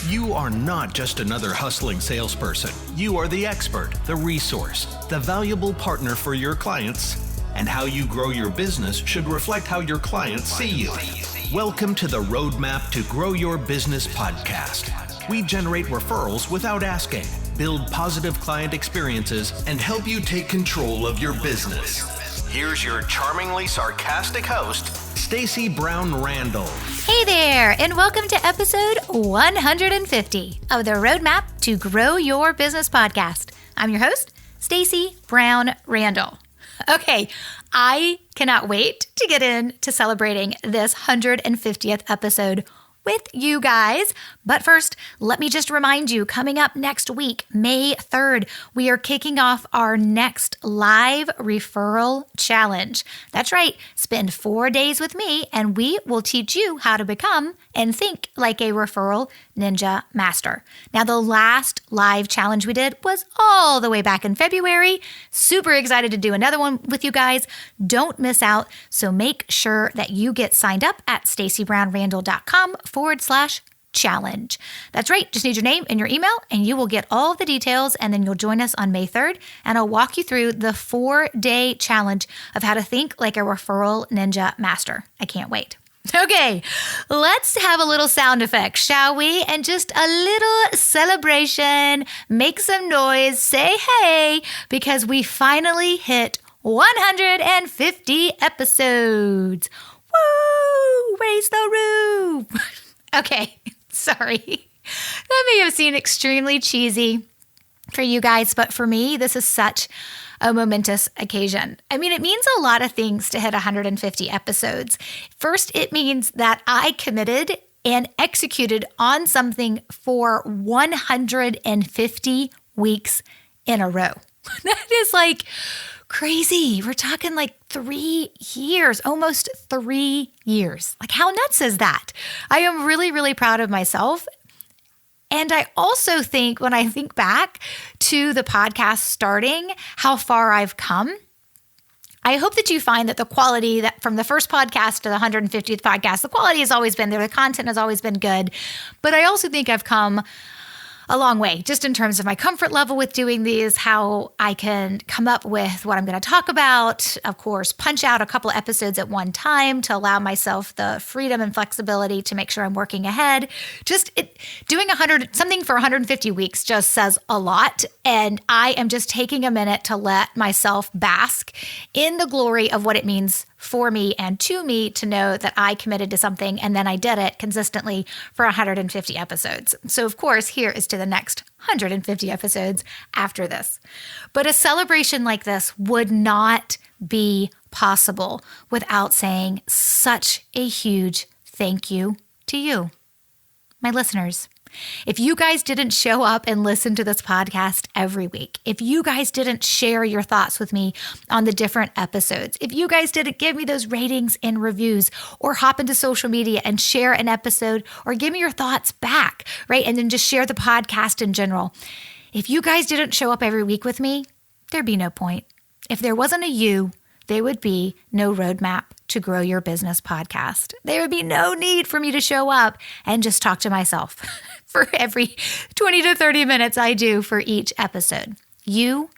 You are not just another hustling salesperson. You are the expert, the resource, the valuable partner for your clients. And how you grow your business should reflect how your clients see you. Welcome to the Roadmap to Grow Your Business podcast. We generate referrals without asking, build positive client experiences, and help you take control of your business. Here's your charmingly sarcastic host, Stacey Brown Randall. Hey there, and welcome to episode 150 of the Roadmap to Grow Your Business podcast. I'm your host, Stacey Brown Randall. Okay, I cannot wait to get into celebrating this 150th episode with you guys. But first, let me just remind you, coming up next week, May 3rd, we are kicking off our next live referral challenge. That's right, spend 4 days with me and we will teach you how to become and think like a referral ninja master. Now, the last live challenge we did was all the way back in February. Super excited to do another one with you guys. Don't miss out. So make sure that you get signed up at staceybrownrandall.com/challenge. That's right. Just need your name and your email and you will get all the details, and then you'll join us on May 3rd and I'll walk you through the 4-day challenge of how to think like a referral ninja master. I can't wait. Okay, let's have a little sound effect, shall we? And just a little celebration. Make some noise. Say hey, because we finally hit 150 episodes. Woo! Raise the roof. Okay, sorry. That may have seemed extremely cheesy for you guys, but for me, this is such a momentous occasion. I mean, it means a lot of things to hit 150 episodes. First, it means that I committed and executed on something for 150 weeks in a row. That is like crazy. We're talking like 3 years, almost 3 years. Like, how nuts is that? I am really, really proud of myself. And I also think, when I think back to the podcast starting, how far I've come, I hope that you find that the quality that from the first podcast to the 150th podcast, the quality has always been there. The content has always been good. But I also think I've come a long way, just in terms of my comfort level with doing these, how I can come up with what I'm going to talk about. Of course, punch out a couple of episodes at one time to allow myself the freedom and flexibility to make sure I'm working ahead. Doing something for 150 weeks just says a lot. And I am just taking a minute to let myself bask in the glory of what it means for me and to me to know that I committed to something and then I did it consistently for 150 episodes. So of course, here is to the next 150 episodes after this. But a celebration like this would not be possible without saying such a huge thank you to you, my listeners. If you guys didn't show up and listen to this podcast every week, if you guys didn't share your thoughts with me on the different episodes, if you guys didn't give me those ratings and reviews or hop into social media and share an episode or give me your thoughts back, right? And then just share the podcast in general. If you guys didn't show up every week with me, there'd be no point. If there wasn't a you, there would be no Roadmap to Grow Your Business podcast. There would be no need for me to show up and just talk to myself for every 20 to 30 minutes I do for each episode. You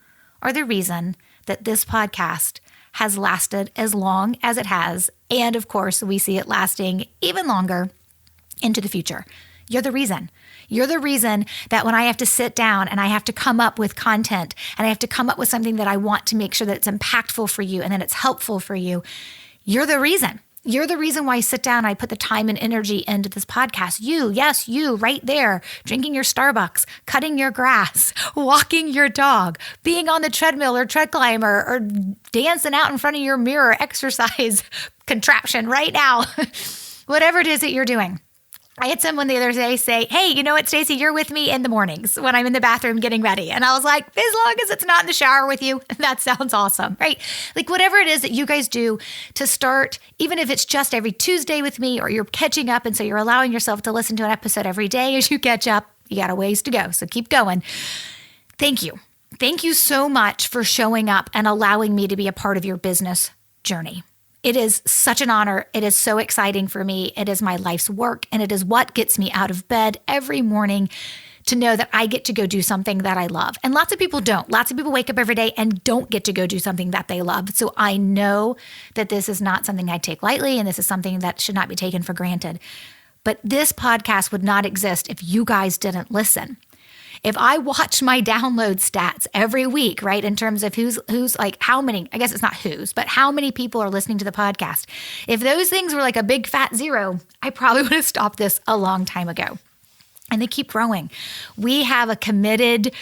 are the reason that this podcast has lasted as long as it has. And of course, we see it lasting even longer into the future. You're the reason. You're the reason that when I have to sit down and I have to come up with content and I have to come up with something that I want to make sure that it's impactful for you and that it's helpful for you, you're the reason. You're the reason why I sit down and I put the time and energy into this podcast. You, yes, you, right there, drinking your Starbucks, cutting your grass, walking your dog, being on the treadmill or tread climber, or dancing out in front of your mirror exercise contraption right now. Whatever it is that you're doing. I had someone the other day say, hey, you know what, Stacey, you're with me in the mornings when I'm in the bathroom getting ready. And I was like, as long as it's not in the shower with you, that sounds awesome, right? Like whatever it is that you guys do to start, even if it's just every Tuesday with me or you're catching up and so you're allowing yourself to listen to an episode every day as you catch up, you got a ways to go. So keep going. Thank you. Thank you so much for showing up and allowing me to be a part of your business journey. It is such an honor. It is so exciting for me. It is my life's work, and it is what gets me out of bed every morning to know that I get to go do something that I love. And lots of people don't. Lots of people wake up every day and don't get to go do something that they love. So I know that this is not something I take lightly, and this is something that should not be taken for granted. But this podcast would not exist if you guys didn't listen. If I watch my download stats every week, right, in terms of who's like how many, I guess it's not who's, but how many people are listening to the podcast. If those things were like a big fat zero, I probably would have stopped this a long time ago. And they keep growing. We have a committed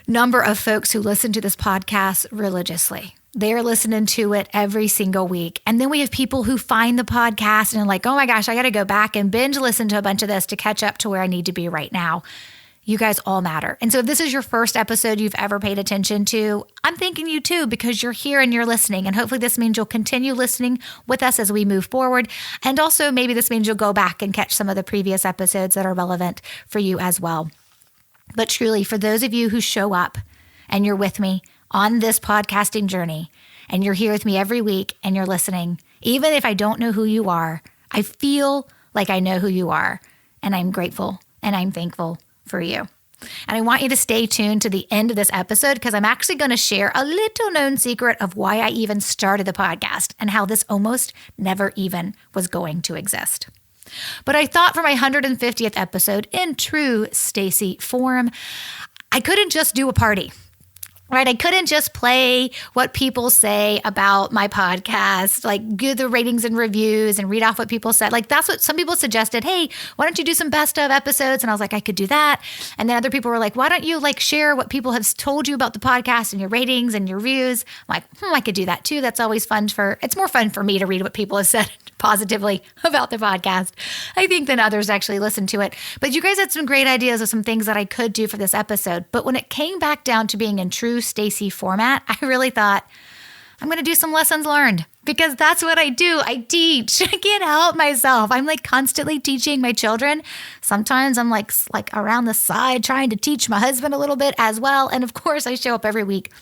number of folks who listen to this podcast religiously. They're listening to it every single week. And then we have people who find the podcast and are like, oh my gosh, I got to go back and binge listen to a bunch of this to catch up to where I need to be right now. You guys all matter. And so if this is your first episode you've ever paid attention to, I'm thanking you too, because you're here and you're listening. And hopefully this means you'll continue listening with us as we move forward. And also maybe this means you'll go back and catch some of the previous episodes that are relevant for you as well. But truly, for those of you who show up and you're with me on this podcasting journey, and you're here with me every week and you're listening, even if I don't know who you are, I feel like I know who you are. And I'm grateful and I'm thankful for you. And I want you to stay tuned to the end of this episode, because I'm actually going to share a little known secret of why I even started the podcast and how this almost never even was going to exist. But I thought for my 150th episode, in true Stacey form, I couldn't just do a party. Right? I couldn't just play what people say about my podcast, like give the ratings and reviews and read off what people said. Like that's what some people suggested. Hey, why don't you do some best of episodes? And I was like, I could do that. And then other people were like, why don't you like share what people have told you about the podcast and your ratings and your reviews? I'm like, I could do that too. That's always fun it's more fun for me to read what people have said positively about the podcast, I think, than others actually listen to it. But you guys had some great ideas of some things that I could do for this episode. But when it came back down to being in true Stacey format, I really thought, I'm going to do some lessons learned, because that's what I do. I teach. I can't help myself. I'm like constantly teaching my children. Sometimes I'm like around the side trying to teach my husband a little bit as well. And of course, I show up every week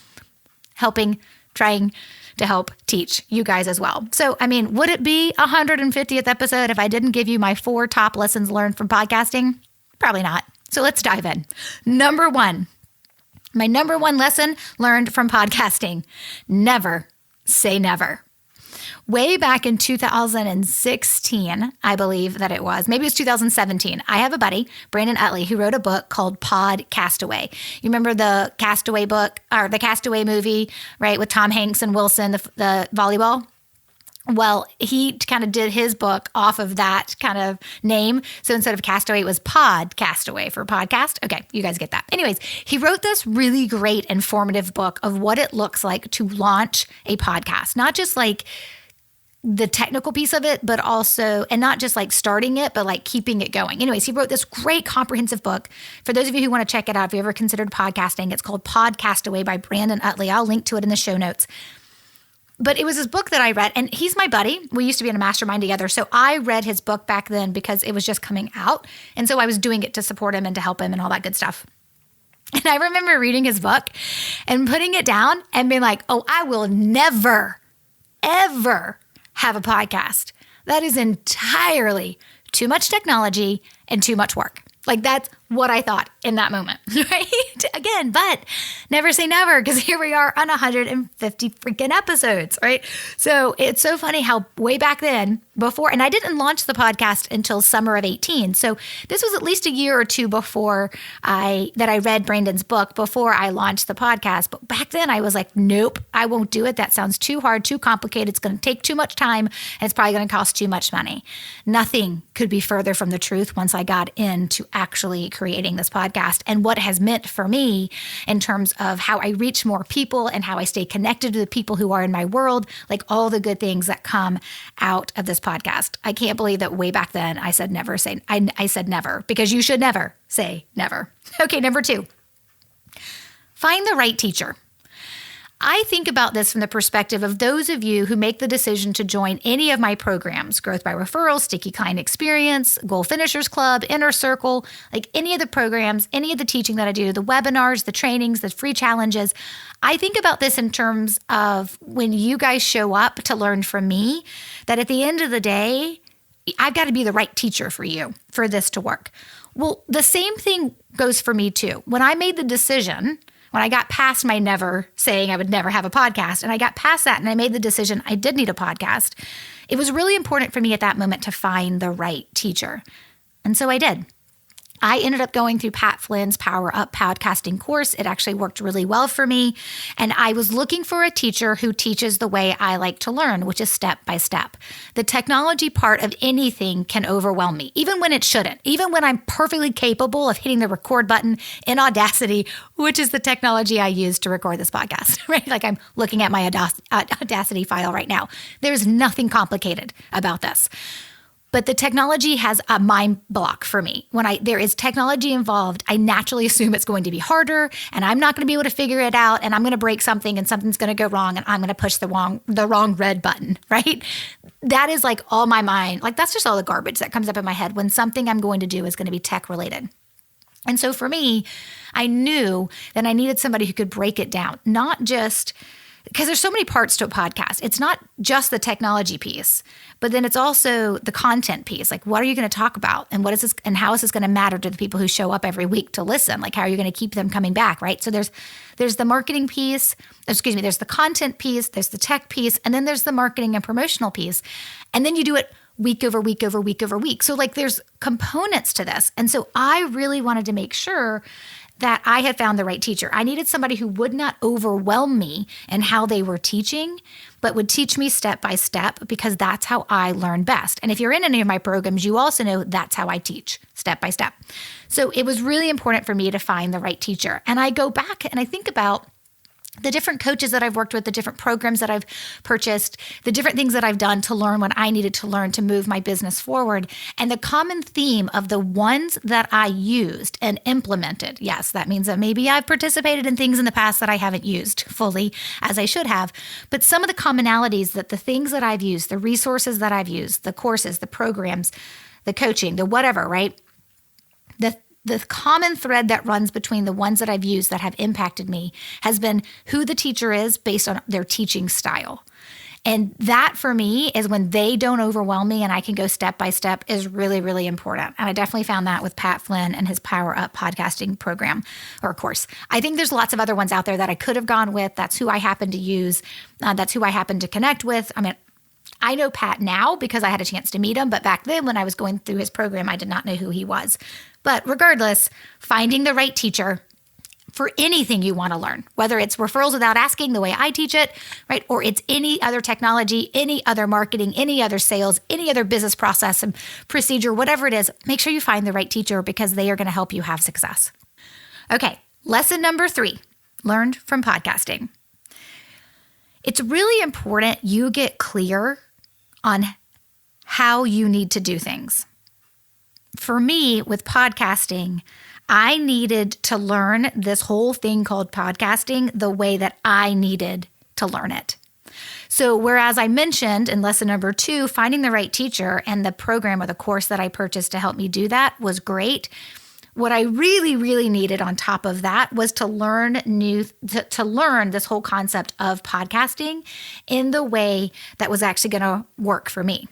trying to help teach you guys as well. So, I mean, would it be 150th episode if I didn't give you my 4 top lessons learned from podcasting? Probably not. So let's dive in. My number one lesson learned from podcasting: never say never. Way back in 2016, I believe that it was, maybe it was 2017, I have a buddy, Brandon Utley, who wrote a book called Podcastaway. You remember the Castaway book, or the Castaway movie, right, with Tom Hanks and Wilson, the volleyball? Well, he kind of did his book off of that kind of name. So instead of Castaway, it was Podcastaway for podcast. Okay, you guys get that. Anyways, he wrote this really great informative book of what it looks like to launch a podcast. Not just like the technical piece of it, but also, and not just like starting it, but like keeping it going. Anyways, he wrote this great comprehensive book. For those of you who want to check it out, if you ever considered podcasting, it's called Podcastaway by Brandon Utley. I'll link to it in the show notes. But it was his book that I read, and he's my buddy. We used to be in a mastermind together. So I read his book back then because it was just coming out. And so I was doing it to support him and to help him and all that good stuff. And I remember reading his book and putting it down and being like, oh, I will never, ever have a podcast. That is entirely too much technology and too much work. Like that's what I thought in that moment, right? Again, but never say never, because here we are on 150 freaking episodes, right? So it's so funny how way back then before, and I didn't launch the podcast until summer of 18. So this was at least a year or two before I read Brandon's book, before I launched the podcast. But back then I was like, nope, I won't do it. That sounds too hard, too complicated. It's going to take too much time, and it's probably going to cost too much money. Nothing could be further from the truth once I got into actually creating this podcast and what it has meant for me in terms of how I reach more people and how I stay connected to the people who are in my world, like all the good things that come out of this podcast. I can't believe that way back then I said never say, I said never, because you should never say never. Okay, number 2, find the right teacher. I think about this from the perspective of those of you who make the decision to join any of my programs, Growth by Referral, Sticky Client Experience, Goal Finishers Club, Inner Circle, like any of the programs, any of the teaching that I do, the webinars, the trainings, the free challenges. I think about this in terms of when you guys show up to learn from me, that at the end of the day, I've got to be the right teacher for you for this to work. Well, the same thing goes for me too. When I made the decision, when I got past my never saying I would never have a podcast, and I got past that and I made the decision I did need a podcast, it was really important for me at that moment to find the right teacher. And so I did. I ended up going through Pat Flynn's Power Up podcasting course. It actually worked really well for me. And I was looking for a teacher who teaches the way I like to learn, which is step by step. The technology part of anything can overwhelm me, even when it shouldn't, even when I'm perfectly capable of hitting the record button in Audacity, which is the technology I use to record this podcast, right? Like I'm looking at my Audacity file right now. There's nothing complicated about this. But the technology has a mind block for me. When there is technology involved, I naturally assume it's going to be harder and I'm not going to be able to figure it out and I'm going to break something and something's going to go wrong and I'm going to push the wrong red button, right? That is like all my mind. Like that's just all the garbage that comes up in my head when something I'm going to do is going to be tech related. And so for me, I knew that I needed somebody who could break it down, not just because there's so many parts to a podcast. It's not just the technology piece, but then it's also the content piece. Like, what are you going to talk about? And what is this, and how is this going to matter to the people who show up every week to listen? Like, how are you going to keep them coming back, right? So there's the marketing piece, there's the content piece, there's the tech piece, and then there's the marketing and promotional piece. And then you do it week over week over week over week. So like there's components to this. And so I really wanted to make sure that I had found the right teacher. I needed somebody who would not overwhelm me in how they were teaching, but would teach me step by step because that's how I learn best. And if you're in any of my programs, you also know that's how I teach, step by step. So it was really important for me to find the right teacher. And I go back and I think about the different coaches that I've worked with, the different programs that I've purchased, the different things that I've done to learn what I needed to learn to move my business forward. And the common theme of the ones that I used and implemented, yes, that means that maybe I've participated in things in the past that I haven't used fully as I should have. But some of the commonalities that the things that I've used, the resources that I've used, the courses, the programs, the coaching, the whatever, right? The common thread that runs between the ones that I've used that have impacted me has been who the teacher is based on their teaching style. And that for me is when they don't overwhelm me and I can go step by step is really, really important. And I definitely found that with Pat Flynn and his Power Up podcasting program or course. I think there's lots of other ones out there that I could have gone with. That's who I happen to use. That's who I happen to connect with. I mean, I know Pat now because I had a chance to meet him, but back then when I was going through his program, I did not know who he was. But regardless, finding the right teacher for anything you want to learn, whether it's referrals without asking the way I teach it, right? Or it's any other technology, any other marketing, any other sales, any other business process and procedure, whatever it is, make sure you find the right teacher because they are going to help you have success. Okay, lesson number 3, learned from podcasting. It's really important you get clear on how you need to do things. For me, with podcasting, I needed to learn this whole thing called podcasting the way that I needed to learn it. So whereas I mentioned in lesson number 2, finding the right teacher and the program or the course that I purchased to help me do that was great, what I really, really needed on top of that was to learn this whole concept of podcasting in the way that was actually going to work for me,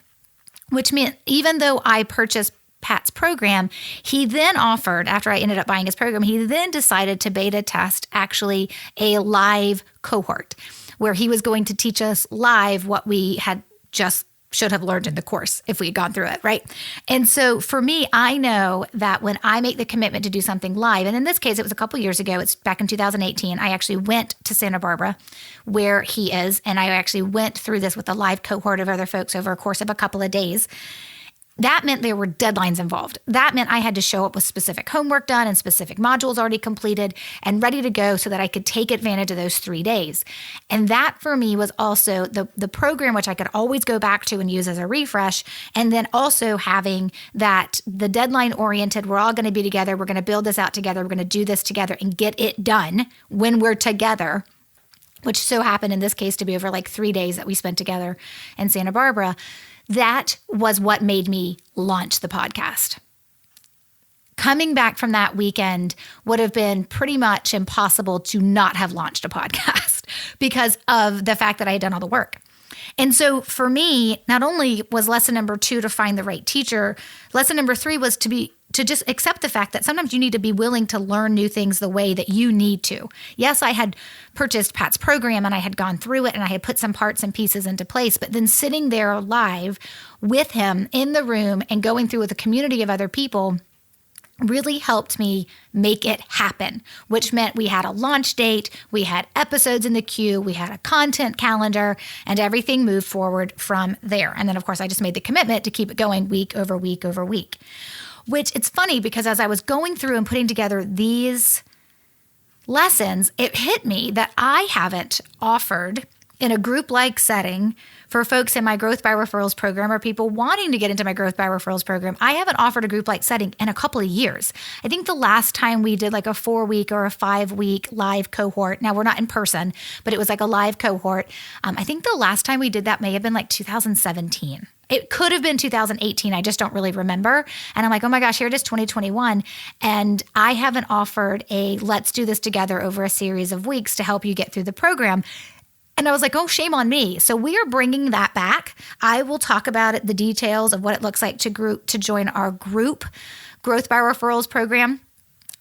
which meant even though I purchased Pat's program, he then offered, after I ended up buying his program, he then decided to beta test actually a live cohort where he was going to teach us live what we had just should have learned in the course if we had gone through it, right? And so for me, I know that when I make the commitment to do something live, and in this case, it was a couple years ago, it's back in 2018, I actually went to Santa Barbara where he is, and I actually went through this with a live cohort of other folks over a course of a couple of days. That meant there were deadlines involved. That meant I had to show up with specific homework done and specific modules already completed and ready to go so that I could take advantage of those 3 days. And that for me was also the program which I could always go back to and use as a refresh. And then also having that the deadline oriented, we're all going to be together. We're going to build this out together. We're going to do this together and get it done when we're together. which so happened in this case to be over like 3 days that we spent together in Santa Barbara, that was what made me launch the podcast. Coming back from that weekend would have been pretty much impossible to not have launched a podcast because of the fact that I had done all the work. And so for me, not only was lesson number 2 to find the right teacher, lesson number 3 was to just accept the fact that sometimes you need to be willing to learn new things the way that you need to. Yes, I had purchased Pat's program and I had gone through it and I had put some parts and pieces into place, but then sitting there live with him in the room and going through with a community of other people really helped me make it happen, which meant we had a launch date, we had episodes in the queue, we had a content calendar, and everything moved forward from there. And then, of course, I just made the commitment to keep it going week over week over week, which it's funny because as I was going through and putting together these lessons, it hit me that I haven't offered in a group-like setting for folks in my Growth by Referrals program or people wanting to get into my Growth by Referrals program. I haven't offered a group-like setting in a couple of years. I think the last time we did like a 4-week or a 5-week live cohort, now we're not in person, but it was like a live cohort. I think the last time we did that may have been like 2017. It could have been 2018. I just don't really remember. And I'm like, oh my gosh, here it is 2021. And I haven't offered a let's do this together over a series of weeks to help you get through the program. And I was like, oh, shame on me. So we are bringing that back. I will talk about it, the details of what it looks like to join our group Growth by Referrals program,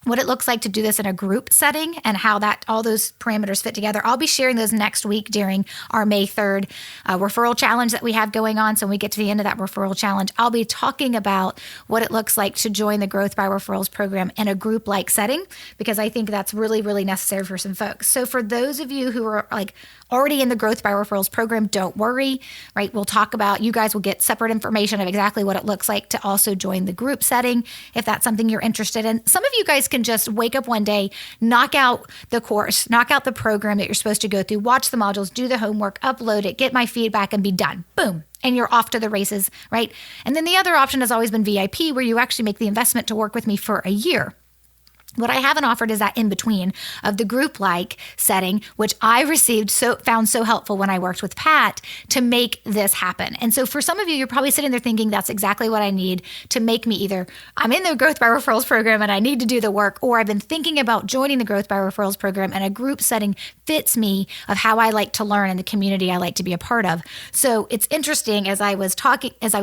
what it looks like to do this in a group setting and how that all those parameters fit together. I'll be sharing those next week during our May 3rd referral challenge that we have going on. So when we get to the end of that referral challenge, I'll be talking about what it looks like to join the Growth by Referrals program in a group-like setting, because I think that's really, really necessary for some folks. So for those of you who are like already in the Growth by Referrals program, don't worry, right? We'll talk about, you guys will get separate information of exactly what it looks like to also join the group setting if that's something you're interested in. Some of you guys can just wake up one day, knock out the course, knock out the program that you're supposed to go through, watch the modules, do the homework, upload it, get my feedback, and be done. Boom. And you're off to the races, right? And then the other option has always been VIP, where you actually make the investment to work with me for a year. What I haven't offered is that in between of the group-like setting, which I found so helpful when I worked with Pat to make this happen. And so for some of you, you're probably sitting there thinking that's exactly what I need to make me either I'm in the Growth by Referrals program and I need to do the work, or I've been thinking about joining the Growth by Referrals program and a group setting fits me of how I like to learn and the community I like to be a part of. So it's interesting as I was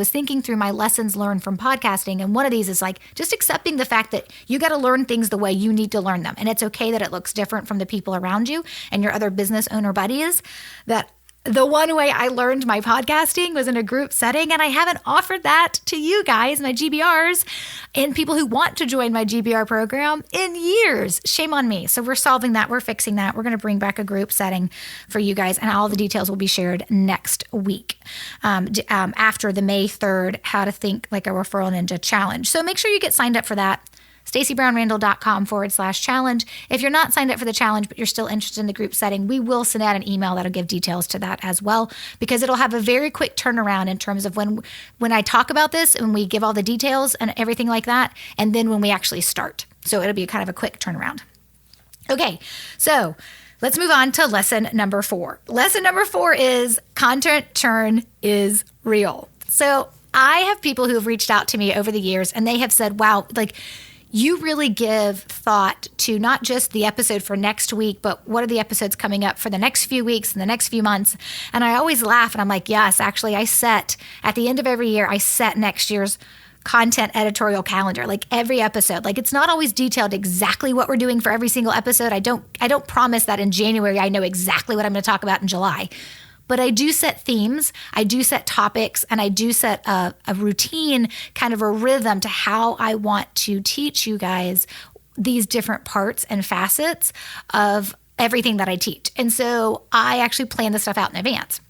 thinking through my lessons learned from podcasting, and one of these is like just accepting the fact that you got to learn things the way you need to learn them. And it's okay that it looks different from the people around you and your other business owner buddies. That the one way I learned my podcasting was in a group setting, and I haven't offered that to you guys, my GBRs, and people who want to join my GBR program in years. Shame on me. So we're solving that. We're fixing that. We're going to bring back a group setting for you guys, and all the details will be shared next week after the May 3rd How to Think Like a Referral Ninja Challenge. So make sure you get signed up for that. StaceyBrownRandall.com/challenge. If you're not signed up for the challenge, but you're still interested in the group setting, we will send out an email that'll give details to that as well, because it'll have a very quick turnaround in terms of when I talk about this and we give all the details and everything like that, and then when we actually start. So it'll be kind of a quick turnaround. Okay, so let's move on to lesson number 4. Lesson number 4 is content churn is real. So I have people who have reached out to me over the years, and they have said, wow, like, you really give thought to not just the episode for next week, but what are the episodes coming up for the next few weeks and the next few months? And I always laugh, and I'm like, yes, actually, at the end of every year, I set next year's content editorial calendar, like every episode. Like, it's not always detailed exactly what we're doing for every single episode. I don't promise that in January I know exactly what I'm going to talk about in July. But I do set themes, I do set topics, and I do set a routine, kind of a rhythm to how I want to teach you guys these different parts and facets of everything that I teach. And so I actually plan this stuff out in advance.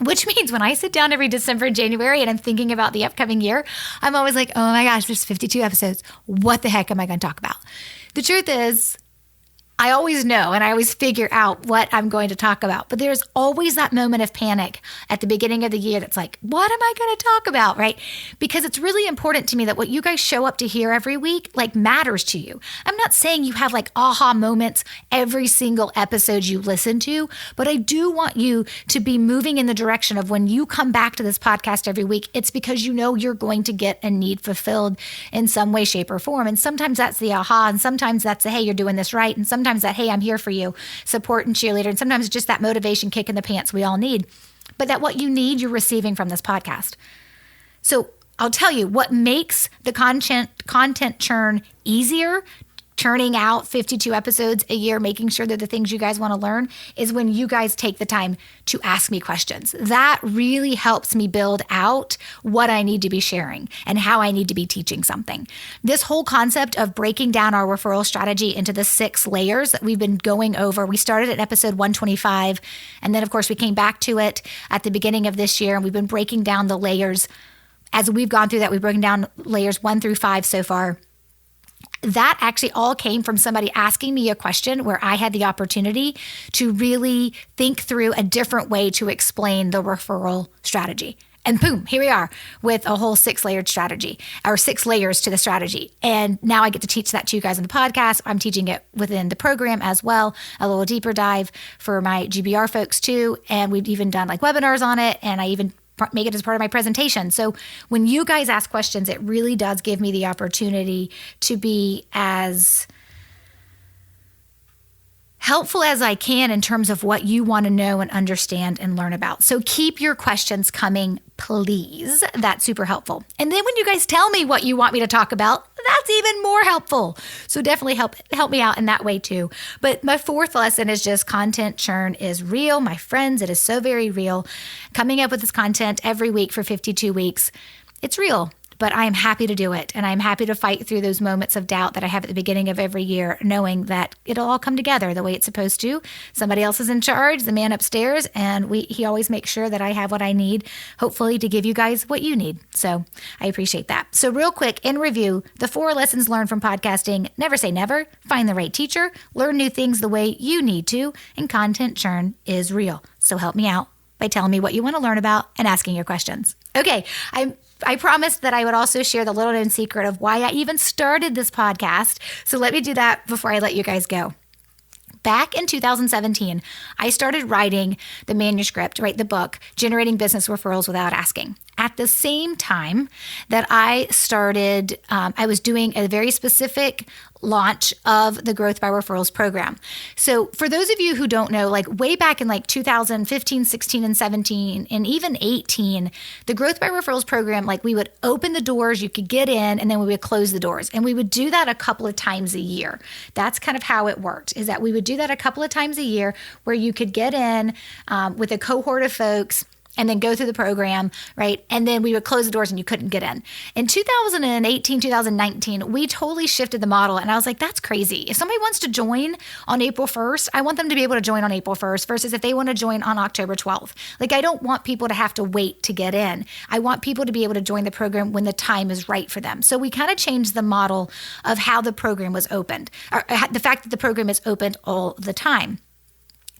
Which means when I sit down every December and January and I'm thinking about the upcoming year, I'm always like, oh my gosh, there's 52 episodes. What the heck am I going to talk about? The truth is, I always know and I always figure out what I'm going to talk about. But there's always that moment of panic at the beginning of the year that's like, what am I going to talk about, right? Because it's really important to me that what you guys show up to hear every week like matters to you. I'm not saying you have like aha moments every single episode you listen to, but I do want you to be moving in the direction of when you come back to this podcast every week, it's because you know you're going to get a need fulfilled in some way, shape, or form. And sometimes that's the aha, and sometimes that's the, hey, you're doing this right. And sometimes that, hey, I'm here for you, support and cheerleader. And sometimes it's just that motivation kick in the pants we all need. But that what you need, you're receiving from this podcast. So I'll tell you what makes the content churn easier, churning out 52 episodes a year, making sure that the things you guys want to learn is when you guys take the time to ask me questions. That really helps me build out what I need to be sharing and how I need to be teaching something. This whole concept of breaking down our referral strategy into the 6 layers that we've been going over, we started at episode 125, and then of course we came back to it at the beginning of this year, and we've been breaking down the layers. As we've gone through that, we've broken down layers 1 through 5 so far. That actually all came from somebody asking me a question where I had the opportunity to really think through a different way to explain the referral strategy. And boom, here we are with a whole 6-layered strategy, or 6 layers to the strategy. And now I get to teach that to you guys on the podcast. I'm teaching it within the program as well, a little deeper dive for my GBR folks too. And we've even done like webinars on it, and I even make it as part of my presentation. So when you guys ask questions, it really does give me the opportunity to be as helpful as I can in terms of what you want to know and understand and learn about. So keep your questions coming, please. That's super helpful. And then when you guys tell me what you want me to talk about, that's even more helpful. So definitely help me out in that way too. But my 4th lesson is just content churn is real. My friends, it is so very real. Coming up with this content every week for 52 weeks, it's real. But I am happy to do it. And I'm happy to fight through those moments of doubt that I have at the beginning of every year, knowing that it'll all come together the way it's supposed to. Somebody else is in charge, the man upstairs, and he always makes sure that I have what I need, hopefully to give you guys what you need. So I appreciate that. So real quick, in review, the 4 lessons learned from podcasting: never say never, find the right teacher, learn new things the way you need to, and content churn is real. So help me out by telling me what you want to learn about and asking your questions. Okay, I promised that I would also share the little known secret of why I even started this podcast. So let me do that before I let you guys go. Back in 2017, I started writing the manuscript, the book, Generating Business Referrals Without Asking. At the same time that I started, I was doing a very specific launch of the Growth by Referrals program. So for those of you who don't know, like way back in like 2015, 16, and 17, and even 18, the Growth by Referrals program, like we would open the doors, you could get in, and then we would close the doors. And we would do that a couple of times a year. That's kind of how it worked, is that we would do that a couple of times a year where you could get in with a cohort of folks and then go through the program, right? And then we would close the doors and you couldn't get in. In 2018, 2019, we totally shifted the model. And I was like, that's crazy. If somebody wants to join on April 1st, I want them to be able to join on April 1st versus if they want to join on October 12th. Like, I don't want people to have to wait to get in. I want people to be able to join the program when the time is right for them. So we kind of changed the model of how the program was opened, or the fact that the program is opened all the time.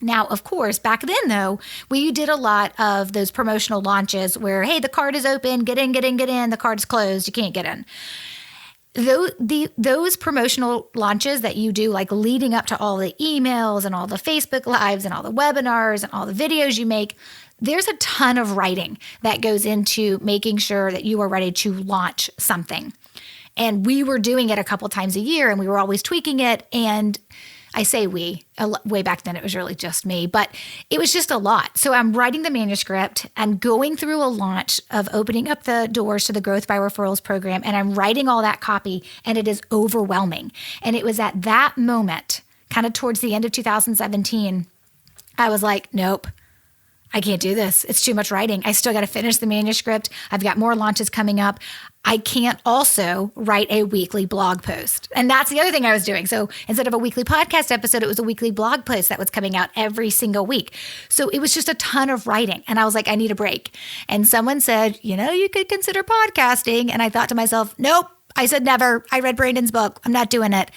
Now, of course, back then, though, we did a lot of those promotional launches where, hey, the card is open, get in, the card is closed, you can't get in. Those promotional launches that you do, like leading up to all the emails and all the Facebook Lives and all the webinars and all the videos you make, there's a ton of writing that goes into making sure that you are ready to launch something. And we were doing it a couple times a year, and we were always tweaking it. And I say we, way back then it was really just me, but it was just a lot. So I'm writing the manuscript and going through a launch of opening up the doors to the Growth by Referrals program, and I'm writing all that copy, and it is overwhelming. And it was at that moment, kind of towards the end of 2017, I was like, nope, I can't do this. It's too much writing. I still got to finish the manuscript. I've got more launches coming up. I can't also write a weekly blog post. And that's the other thing I was doing. So instead of a weekly podcast episode, it was a weekly blog post that was coming out every single week. So it was just a ton of writing. And I was like, I need a break. And someone said, you could consider podcasting. And I thought to myself, nope. I said never. I read Brandon's book. I'm not doing it.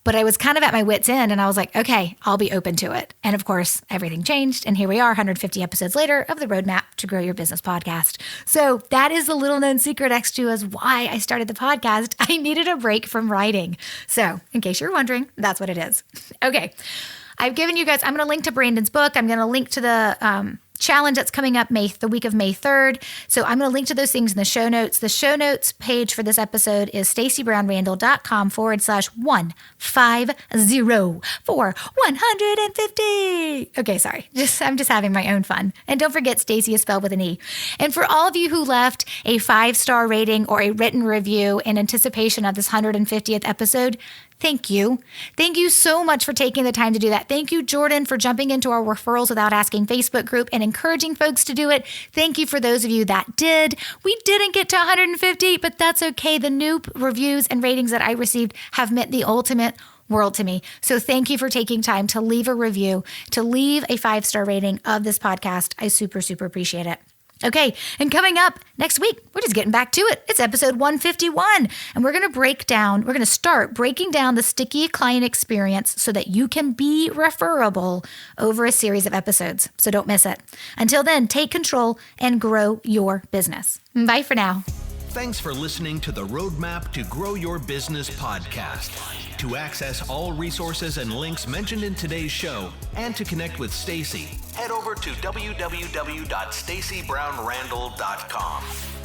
But I was kind of at my wit's end and I was like, okay, I'll be open to it. And of course, everything changed. And here we are 150 episodes later of the Roadmap to Grow Your Business podcast. So that is the little known secret X2 as why I started the podcast. I needed a break from writing. So in case you're wondering, that's what it is. Okay. I've given you guys, I'm going to link to Brandon's book. I'm going to link to the challenge that's coming up the week of May 3rd. So I'm going to link to those things in the show notes. The show notes page for this episode is staceybrownrandall.com/150 for 150. Okay, sorry. I'm just having my own fun. And don't forget, Stacey is spelled with an E. And for all of you who left a 5-star rating or a written review in anticipation of this 150th episode, thank you. Thank you so much for taking the time to do that. Thank you, Jordan, for jumping into our Referrals Without Asking Facebook group and encouraging folks to do it. Thank you for those of you that did. We didn't get to 150, but that's okay. The new reviews and ratings that I received have meant the ultimate world to me. So thank you for taking time to leave a review, to leave a 5-star rating of this podcast. I super, super appreciate it. Okay, and coming up next week, we're just getting back to it. It's episode 151, and we're going to start breaking down the sticky client experience so that you can be referable over a series of episodes. So don't miss it. Until then, take control and grow your business. Bye for now. Thanks for listening to the Roadmap to Grow Your Business podcast. To access all resources and links mentioned in today's show and to connect with Stacey, head over to www.staceybrownrandall.com.